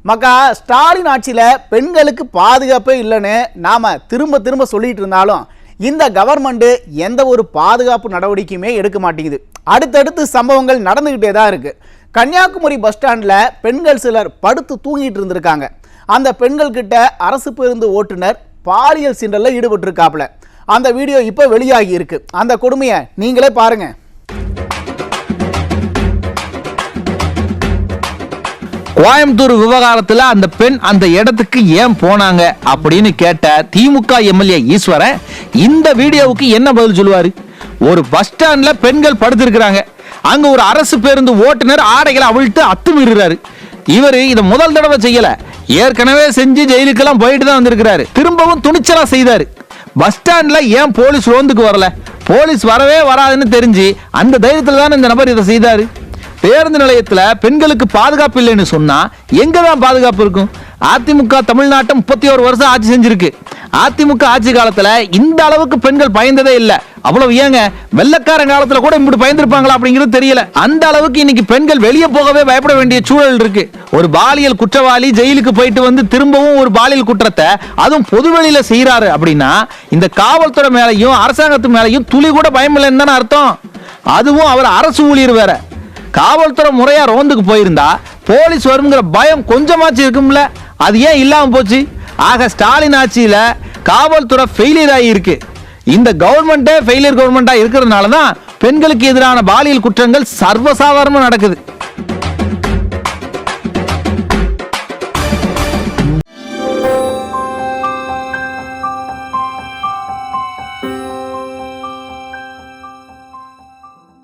மக்கா ஸ்டாலின் ஆட்சியில் பெண்களுக்கு பாதுகாப்பே இல்லைன்னு நாம் திரும்ப திரும்ப சொல்லிட்டு இருந்தாலும் இந்த கவர்மெண்ட் எந்த ஒரு பாதுகாப்பு நடவடிக்கையுமே எடுக்க மாட்டேங்குது. அடுத்தடுத்து சம்பவங்கள் நடந்துக்கிட்டே தான் இருக்குது. கன்னியாகுமரி பஸ் ஸ்டாண்டில் பெண்கள் சிலர் படுத்து தூங்கிட்டு இருந்திருக்காங்க. அந்த பெண்கள் கிட்ட அரசு பேருந்து ஓட்டுநர் பாலியல் சீண்டலில் ஈடுபட்டிருக்காப்புல. அந்த வீடியோ இப்போ வெளியாகி இருக்கு. அந்த கொடுமையை நீங்களே பாருங்க. கோயம்புத்தூர் விவகாரத்தில் அந்த பெண் அந்த இடத்துக்கு ஏன் போனாங்க அப்படின்னு கேட்ட திமுக எம்எல்ஏ ஈஸ்வரன் இந்த வீடியோவுக்கு என்ன பதில் சொல்லுவாரு? ஒரு பஸ் ஸ்டாண்ட்ல பெண்கள் படுத்திருக்கிறாங்க. அங்க ஒரு அரசு பேருந்து ஓட்டுநர் ஆடைகளை அவிழ்த்து அத்துமீறாரு. இவரு இதை முதல் தடவை செய்யல, ஏற்கனவே செஞ்சு ஜெயிலுக்கெல்லாம் போயிட்டு தான் வந்திருக்கிறாரு. திரும்பவும் துணிச்சலா செய்தாரு. பஸ் ஸ்டாண்ட்ல ஏன் போலீஸ் ரோந்துக்கு வரல? போலீஸ் வரவே வராதுன்னு தெரிஞ்சு அந்த தைரியத்தில் தான் இந்த நபர் இதை செய்தாரு. பேருந்து நிலையத்தில் பெண்களுக்கு பாதுகாப்பு இல்லைன்னு சொன்னா எங்கதான் பாதுகாப்பு இருக்கும்? அதிமுக தமிழ்நாட்டை 31 வருஷம் ஆட்சி செஞ்சிருக்கு. அதிமுக ஆட்சி காலத்துல இந்த அளவுக்கு பெண்கள் பயந்ததே இல்ல. அவ்வளவு ஏங்க, வெள்ளக்காரன் காலத்துல கூட இப்படி பயந்துருப்பாங்களா அப்படிங்கிறது தெரியல. அந்த அளவுக்கு இன்னைக்கு பெண்கள் வெளியே போகவே பயப்பட வேண்டிய சூழல் இருக்கு. ஒரு பாலியல் குற்றவாளி ஜெயிலுக்கு போயிட்டு வந்து திரும்பவும் ஒரு பாலியல் குற்றத்தை அதுவும் பொதுவெளியில செய்யறாரு அப்படின்னா இந்த காவல்துறை மேலையும் அரசாங்கத்து மேலையும் துளி கூட பயம் இல்லைன்னு தானே அர்த்தம். அதுவும் அவர் அரசு ஊழியர் வேற. காவல்துறை முறையா ரோந்துக்கு போயிருந்தா போலீஸ் வருங்கிற பயம் கொஞ்சமாச்சு இருக்கும்ல, அது ஏன் இல்லாம போச்சு? ஆக ஸ்டாலின் ஆட்சியில காவல்துறை ஃபெயிலியர் ஆகி இருக்கு. இந்த கவர்மெண்டே ஃபெயிலியர் கவர்மெண்டா இருக்கிறதுனால தான் பெண்களுக்கு எதிரான பாலியல் குற்றங்கள் சர்வசாதாரணமா நடக்குது.